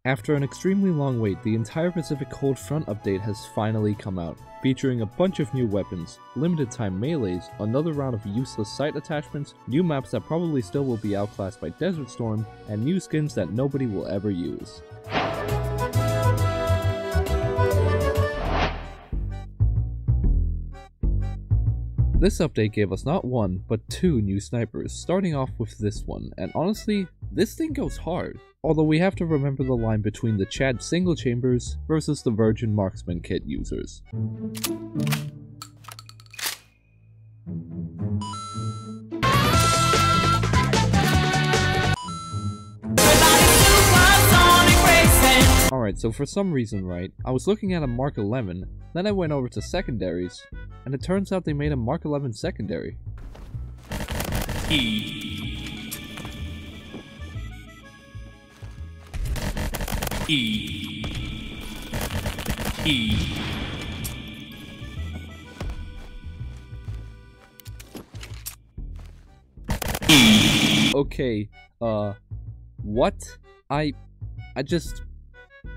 After an extremely long wait, the entire Pacific Cold Front update has finally come out, featuring a bunch of new weapons, limited time melees, another round of useless site attachments, new maps that probably still will be outclassed by Desert Storm, and new skins that nobody will ever use. This update gave us not one, but two new snipers, starting off with this one, and honestly, this thing goes hard. Although we have to remember the line between the Chad single chambers versus the Virgin Marksman kit users. Alright, so for some reason, right, I was looking at a Mark 11, then I went over to secondaries, and it turns out they made a Mark 11 secondary. Okay, what?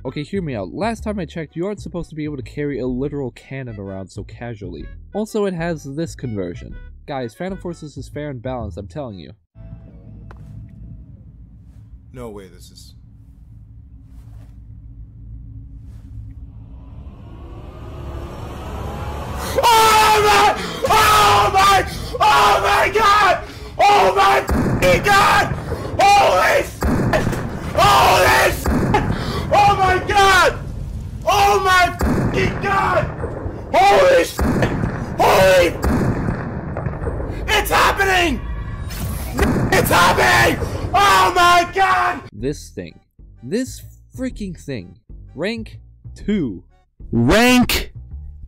Okay, hear me out. Last time I checked, you aren't supposed to be able to carry a literal cannon around so casually. Also, it has this conversion. Guys, Phantom Forces is fair and balanced, I'm telling you. No way this is... Oh my god! Oh my god! Holy shit! Holy shit! Oh my god! Oh my god! Holy shit! Holy... It's happening! It's happening! Oh my god! This thing. This freaking thing. Rank 2. Rank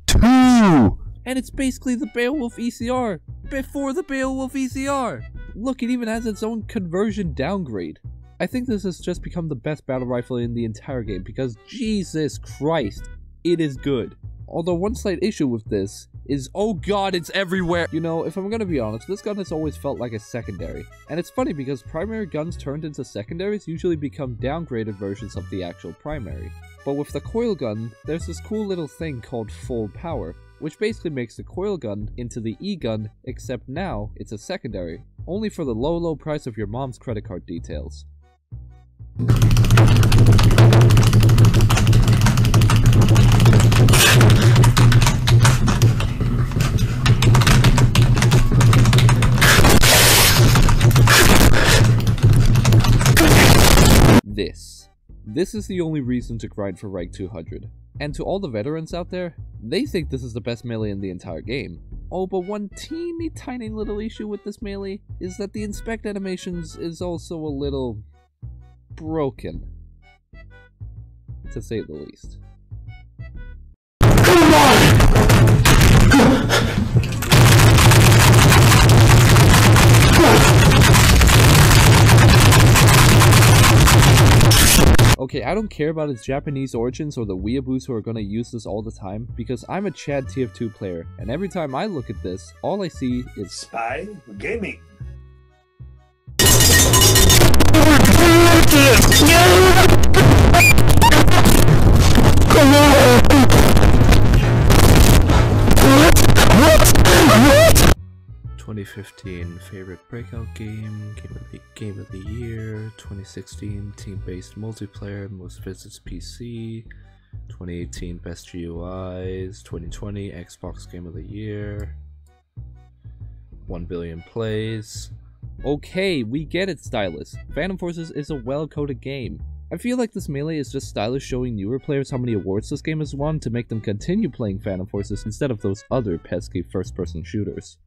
2! And it's basically the Beowulf ECR, before the Beowulf ECR! Look, it even has its own conversion downgrade. I think this has just become the best battle rifle in the entire game because Jesus Christ, it is good. Although one slight issue with this is, oh god, it's everywhere! You know, if I'm gonna be honest, this gun has always felt like a secondary. And it's funny because primary guns turned into secondaries usually become downgraded versions of the actual primary. But with the coil gun, there's this cool little thing called full power, which basically makes the coil gun into the E-gun, except now it's a secondary, only for the low price of your mom's credit card details. This is the only reason to grind for rank 200. And to all the veterans out there, they think this is the best melee in the entire game. Oh, but one teeny tiny little issue with this melee is that the inspect animations is also a little broken, to say the least. Okay, I don't care about its Japanese origins or the weeaboos who are gonna use this all the time, because I'm a Chad TF2 player, and every time I look at this, all I see is Spy Gaming. Come on! 2015 favorite breakout game, game of the year, 2016 team-based multiplayer, most visits PC, 2018 best GUIs, 2020 Xbox game of the year, 1 billion plays. Okay, we get it, Stylus. Phantom Forces is a well-coded game. I feel like this melee is just Stylus showing newer players how many awards this game has won to make them continue playing Phantom Forces instead of those other pesky first-person shooters.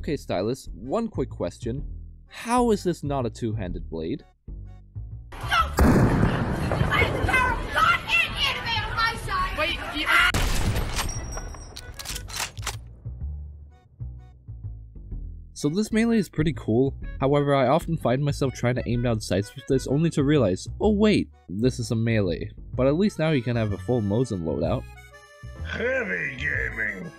Okay, Stylus, one quick question. How is this not a two-handed blade? So this melee is pretty cool, however I often find myself trying to aim down sights with this only to realize, oh wait, this is a melee. But at least now you can have a full Mosin loadout. Heavy gaming.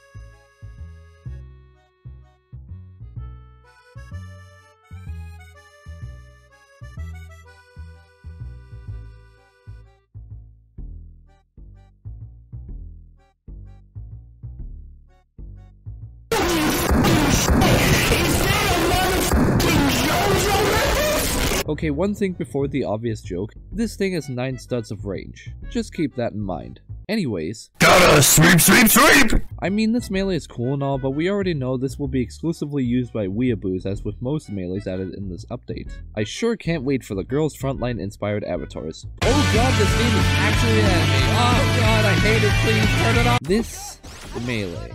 Okay, one thing before the obvious joke, this thing has 9 studs of range. Just keep that in mind. Anyways, Gotta sweep, sweep, sweep! I mean this melee is cool and all, but we already know this will be exclusively used by weeaboos as with most melees added in this update. I sure can't wait for the girls' frontline inspired avatars. Oh god, this game is actually an anime. Oh god, I hate it, please turn it off. This melee.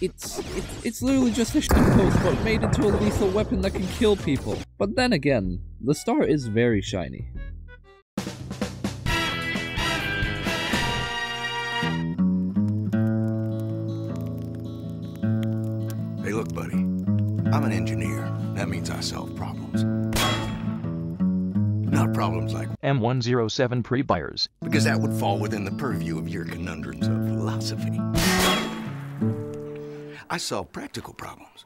It's literally just a shitpost but made into a lethal weapon that can kill people. But then again, the star is very shiny. Hey look, buddy. I'm an engineer. That means I solve problems. Not problems like M107 pre-buyers. because that would fall within the purview of your conundrums of philosophy. I solve practical problems.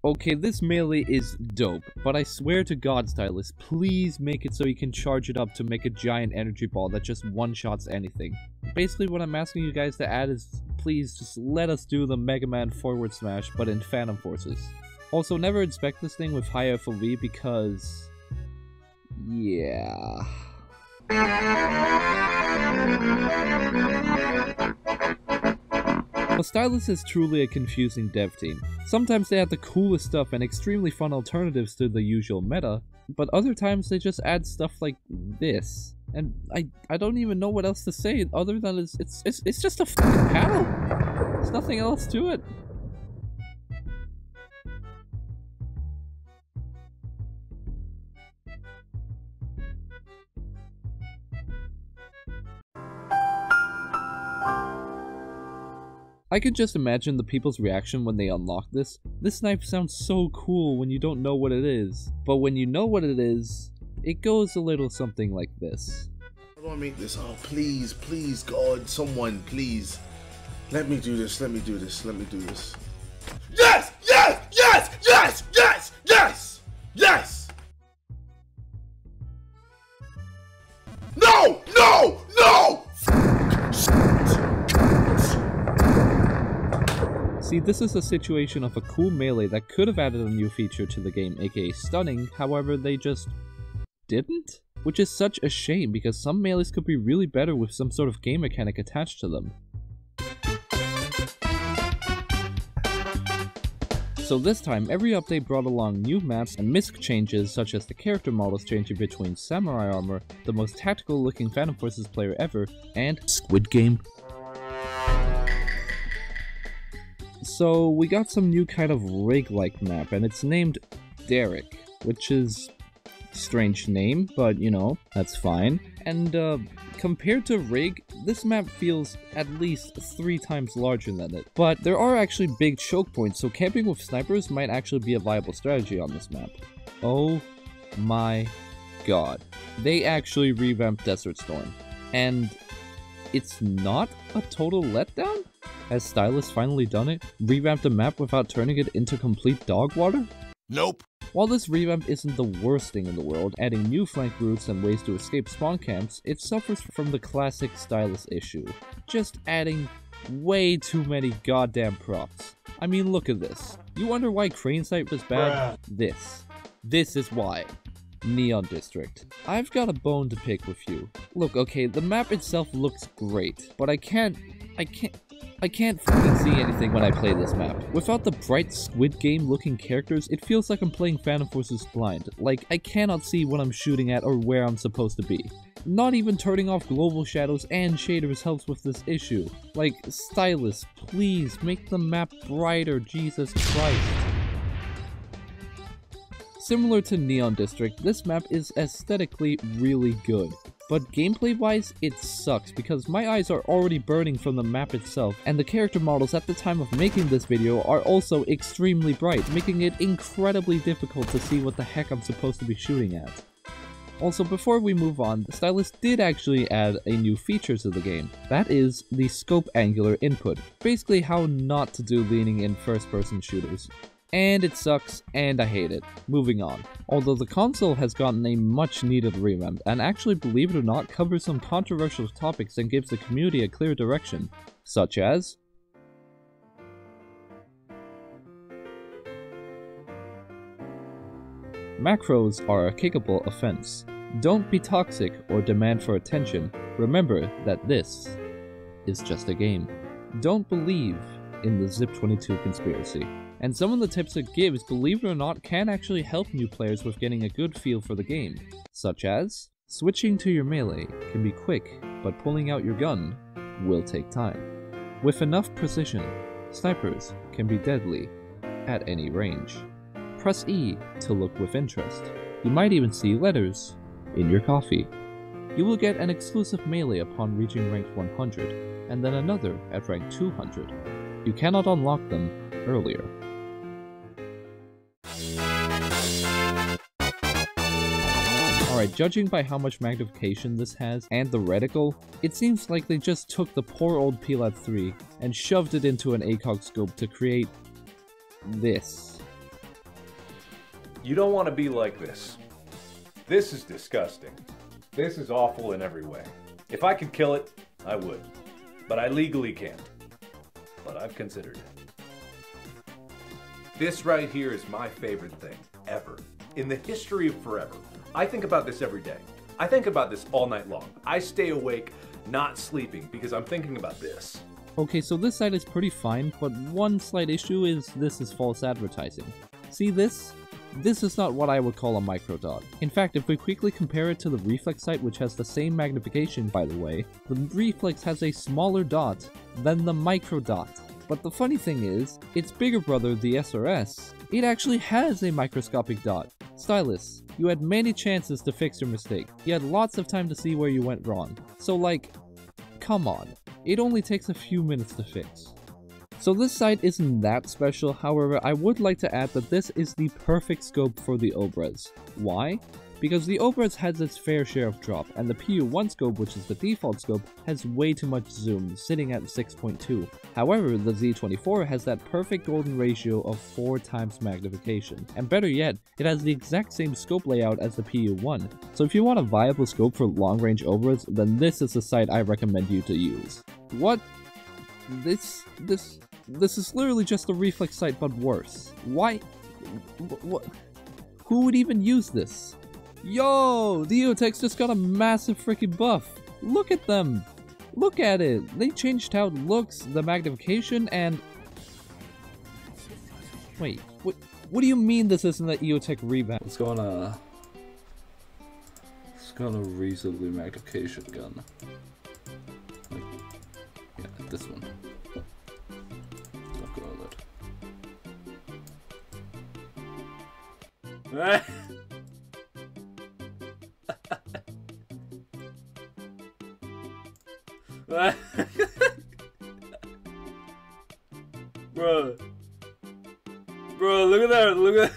Okay, this melee is dope, but I swear to god, Stylus, please make it so you can charge it up to make a giant energy ball that just one-shots anything. Basically what I'm asking you guys to add is, please just let us do the Mega Man forward smash, but in Phantom Forces. Also, never inspect this thing with high FOV because... yeah... But Stylus is truly a confusing dev team. Sometimes they add the coolest stuff and extremely fun alternatives to the usual meta, but other times they just add stuff like this. And I don't even know what else to say other than it's just a fucking paddle. There's nothing else to it. I could just imagine the people's reaction when they unlock this. This knife sounds so cool when you don't know what it is. But when you know what it is, it goes a little something like this. How do I make this? Oh, please, please, God, someone, please. Let me do this, let me do this, let me do this. Yes! Yes! Yes! Yes! Yes! Yes! Yes! No! No! No! See, this is a situation of a cool melee that could have added a new feature to the game, aka stunning, however they just didn't? Which is such a shame because some melees could be really better with some sort of game mechanic attached to them. So this time, every update brought along new maps and Misc changes such as the character models changing between Samurai Armor, the most tactical looking Phantom Forces player ever, and Squid Game. So we got some new kind of rig-like map, and it's named Derek, which is a strange name, but you know, that's fine. And compared to Rig, this map feels at least 3 times larger than it. But there are actually big choke points, so camping with snipers might actually be a viable strategy on this map. Oh my god. They actually revamped Desert Storm. And it's not a total letdown? Has Stylus finally done it? Revamped the map without turning it into complete dog water? Nope. While this revamp isn't the worst thing in the world, adding new flank routes and ways to escape spawn camps, it suffers from the classic Stylus issue. Just adding way too many goddamn props. I mean, look at this. You wonder why Crane Sight was bad? This is why. Neon District. I've got a bone to pick with you. Look, okay, the map itself looks great, but I can't fucking see anything when I play this map. Without the bright Squid Game looking characters, it feels like I'm playing Phantom Forces blind. Like, I cannot see what I'm shooting at or where I'm supposed to be. Not even turning off global shadows and shaders helps with this issue. Like, stylus, please make the map brighter, Jesus Christ. Similar to Neon District, this map is aesthetically really good. But gameplay-wise, it sucks because my eyes are already burning from the map itself, and the character models at the time of making this video are also extremely bright, making it incredibly difficult to see what the heck I'm supposed to be shooting at. Also, before we move on, the stylus did actually add a new feature to the game. That is the scope angular input, basically how not to do leaning in first-person shooters. And it sucks, and I hate it. Moving on. Although the console has gotten a much needed revamp, and actually, believe it or not, covers some controversial topics and gives the community a clear direction, such as macros are a kickable offense. Don't be toxic or demand for attention. Remember that this is just a game. Don't believe in the Zip22 conspiracy. And some of the tips it gives, believe it or not, can actually help new players with getting a good feel for the game, such as switching to your melee can be quick, but pulling out your gun will take time. With enough precision, snipers can be deadly at any range. Press E to look with interest. You might even see letters in your coffee. You will get an exclusive melee upon reaching rank 100, and then another at rank 200. You cannot unlock them earlier. Alright, judging by how much magnification this has, and the reticle, it seems like they just took the poor old PLAD 3 and shoved it into an ACOG scope to create this. You don't want to be like this. This is disgusting. This is awful in every way. If I could kill it, I would. But I legally can't. But I've considered it. This right here is my favorite thing, ever. In the history of forever. I think about this every day. I think about this all night long. I stay awake, not sleeping, because I'm thinking about this. Okay, so this site is pretty fine, but one slight issue is this is false advertising. See this? This is not what I would call a micro dot. In fact, if we quickly compare it to the Reflex site, which has the same magnification by the way, the Reflex has a smaller dot than the micro dot. But the funny thing is, its bigger brother, the SRS, it actually has a microscopic dot. Stylus, you had many chances to fix your mistake. You had lots of time to see where you went wrong. So like, come on. It only takes a few minutes to fix. So this site isn't that special, however, I would like to add that this is the perfect scope for the ORAS. Why? Because the ORAS has its fair share of drop, and the PU1 scope, which is the default scope, has way too much zoom, sitting at 6.2. However, the Z24 has that perfect golden ratio of 4 times magnification, and better yet, it has the exact same scope layout as the PU1. So if you want a viable scope for long-range ORAS, then this is the site I recommend you to use. What? This is literally just a Reflex site, but worse. Why? What? Who would even use this? Yo! The EOTechs just got a massive freaking buff! Look at them! Look at it! They changed how it looks, the magnification, and... Wait, what do you mean this isn't the EOTech revamp? It's gonna raise the magnification gun. Like, yeah, this one. Look at that. Bro, look at that, look at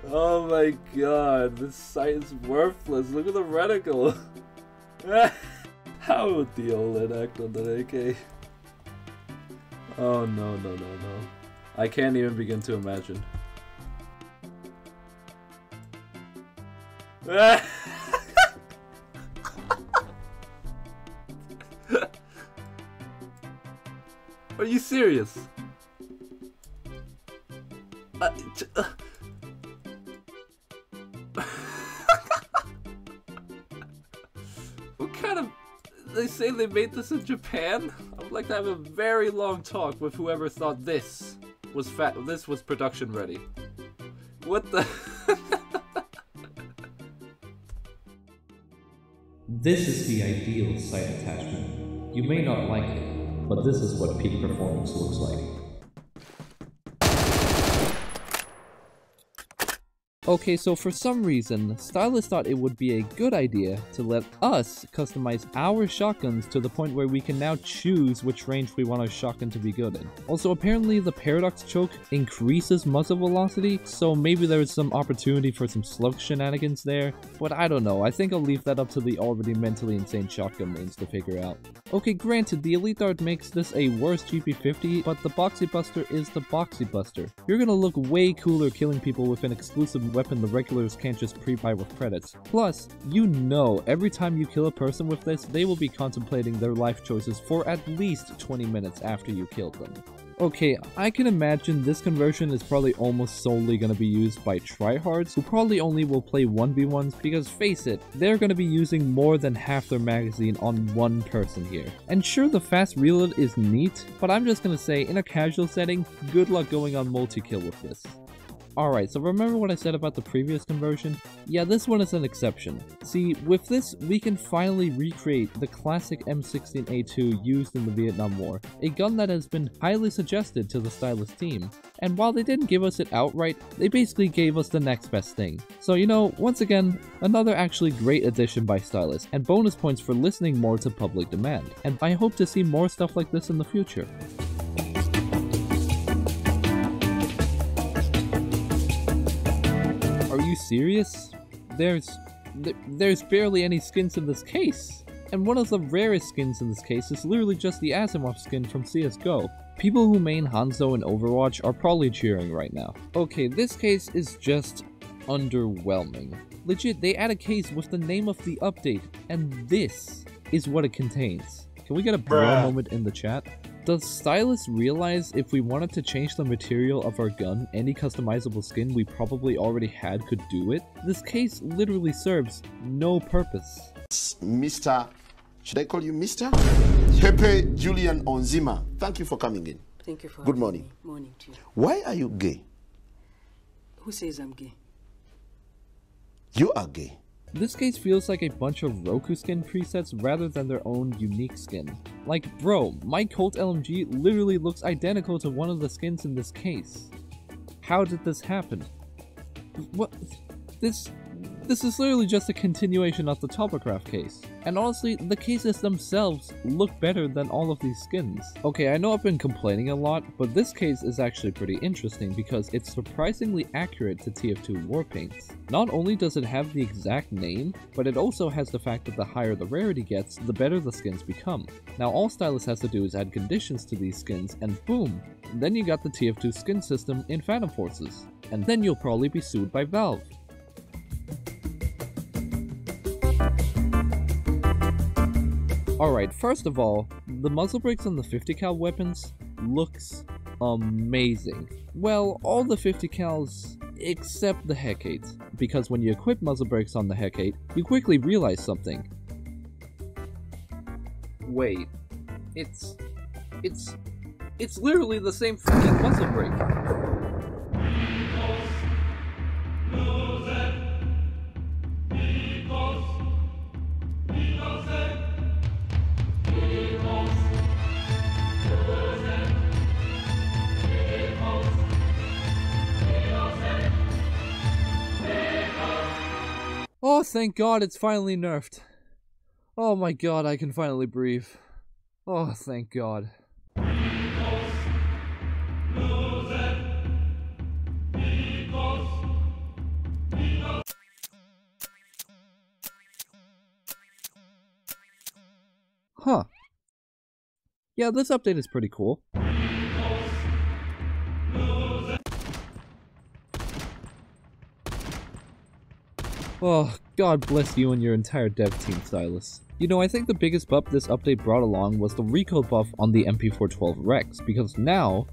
oh my god, this site is worthless, look at the reticle. How would the OLED act on that AK? Oh no. I can't even begin to imagine. Are you serious? What kind of... They say they made this in Japan? I would like to have a very long talk with whoever thought this was production ready. What the... This is the ideal sight attachment. You may not like it, but this is what peak performance looks like. Okay, so for some reason, Stylus thought it would be a good idea to let us customize our shotguns to the point where we can now choose which range we want our shotgun to be good in. Also, apparently the Paradox Choke increases muzzle velocity, so maybe there's some opportunity for some slug shenanigans there, but I don't know. I think I'll leave that up to the already mentally insane shotgun mains to figure out. Okay, granted, the Elite Dart makes this a worse GP50, but the Boxy Buster is the Boxy Buster. You're gonna look way cooler killing people with an exclusive weapon the regulars can't just pre-buy with credits. Plus, you know every time you kill a person with this, they will be contemplating their life choices for at least 20 minutes after you killed them. Okay, I can imagine this conversion is probably almost solely going to be used by tryhards, who probably only will play 1v1s because face it, they're going to be using more than half their magazine on one person here. And sure, the fast reload is neat, but I'm just going to say, in a casual setting, good luck going on multi-kill with this. Alright, so remember what I said about the previous conversion? Yeah, this one is an exception. See, with this, we can finally recreate the classic M16A2 used in the Vietnam War, a gun that has been highly suggested to the Stylus team. And while they didn't give us it outright, they basically gave us the next best thing. So you know, once again, another actually great addition by Stylus, and bonus points for listening more to public demand. And I hope to see more stuff like this in the future. Are you serious? There's barely any skins in this case. And one of the rarest skins in this case is literally just the Asimov skin from CSGO. People who main Hanzo in Overwatch are probably cheering right now. Okay, this case is just underwhelming. Legit, they add a case with the name of the update, and this is what it contains. Can we get a bro moment in the chat? Does Stylus realize if we wanted to change the material of our gun, any customizable skin we probably already had could do it? This case literally serves no purpose. Mr. Should I call you Mr? Hepe Julian Onzima, thank you for coming in. Thank you for Good morning. Morning to you. Why are you gay? Who says I'm gay? You are gay. This case feels like a bunch of Roku skin presets rather than their own unique skin. Like, bro, my Colt LMG literally looks identical to one of the skins in this case. How did this happen? What? This is literally just a continuation of the Topograph case. And honestly, the cases themselves look better than all of these skins. Okay, I know I've been complaining a lot, but this case is actually pretty interesting because it's surprisingly accurate to TF2 Warpaints. Not only does it have the exact name, but it also has the fact that the higher the rarity gets, the better the skins become. Now all Stylus has to do is add conditions to these skins, and boom! Then you got the TF2 skin system in Phantom Forces. And then you'll probably be sued by Valve. Alright, first of all, the muzzle brakes on the 50 cal weapons looks amazing. Well, all the 50 cals except the Hecate, because when you equip muzzle brakes on the Hecate, you quickly realize something. Wait, it's literally the same freaking muzzle brake. Oh, thank God it's finally nerfed. Oh my God, I can finally breathe. Oh, thank God. Huh. Yeah, this update is pretty cool. Oh, God bless you and your entire dev team, Stylus. You know, I think the biggest buff this update brought along was the recoil buff on the MP412 Rex, because now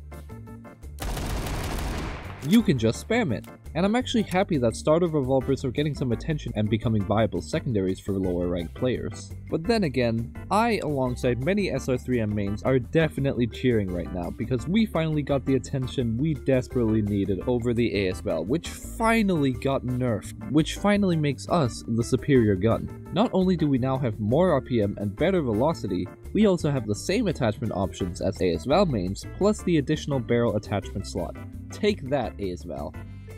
you can just spam it. And I'm actually happy that starter revolvers are getting some attention and becoming viable secondaries for lower ranked players. But then again, I, alongside many SR3M mains, are definitely cheering right now because we finally got the attention we desperately needed over the ASL, which finally got nerfed, which finally makes us the superior gun. Not only do we now have more RPM and better velocity, we also have the same attachment options as ASL mains, plus the additional barrel attachment slot. Take that, ASL.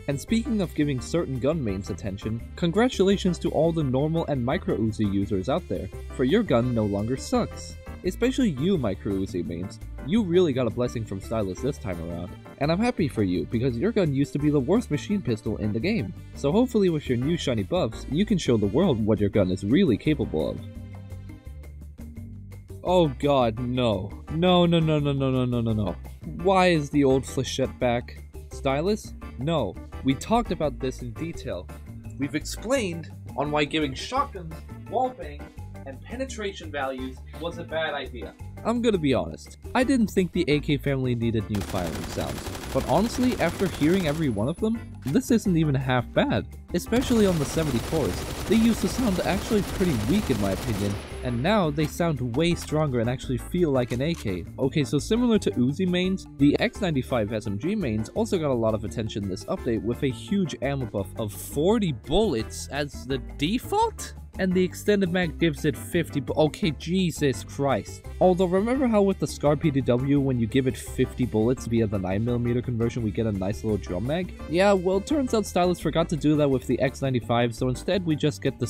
And speaking of giving certain gun mains attention, congratulations to all the normal and micro Uzi users out there, for your gun no longer sucks. Especially you micro Uzi mains, you really got a blessing from Stylus this time around. And I'm happy for you, because your gun used to be the worst machine pistol in the game. So hopefully with your new shiny buffs, you can show the world what your gun is really capable of. Oh god, no. No. Why is the old flechette back? Stylus? No. We talked about this in detail. We've explained on why giving shotguns, wallbang, and penetration values was a bad idea. I'm gonna be honest, I didn't think the AK family needed new firing sounds, but honestly, after hearing every one of them, this isn't even half bad. Especially on the 74s, they used to sound actually pretty weak in my opinion, and now they sound way stronger and actually feel like an AK. Okay, so similar to Uzi mains, the X95 SMG mains also got a lot of attention this update with a huge ammo buff of 40 bullets as the default? And the extended mag gives it 50 okay, Jesus Christ. Although remember how with the SCAR PDW when you give it 50 bullets via the 9mm conversion we get a nice little drum mag? Yeah, well it turns out Stylus forgot to do that with the X95, so instead we just get the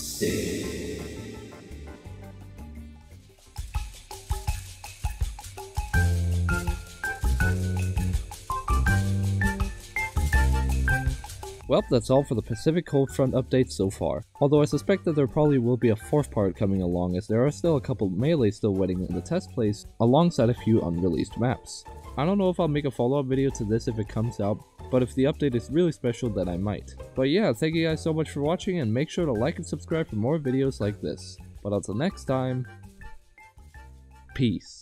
Well, that's all for the Pacific Cold Front updates so far, although I suspect that there probably will be a fourth part coming along as there are still a couple melee still waiting in the test place, alongside a few unreleased maps. I don't know if I'll make a follow-up video to this if it comes out, but if the update is really special then I might. But yeah, thank you guys so much for watching and make sure to like and subscribe for more videos like this. But until next time, peace.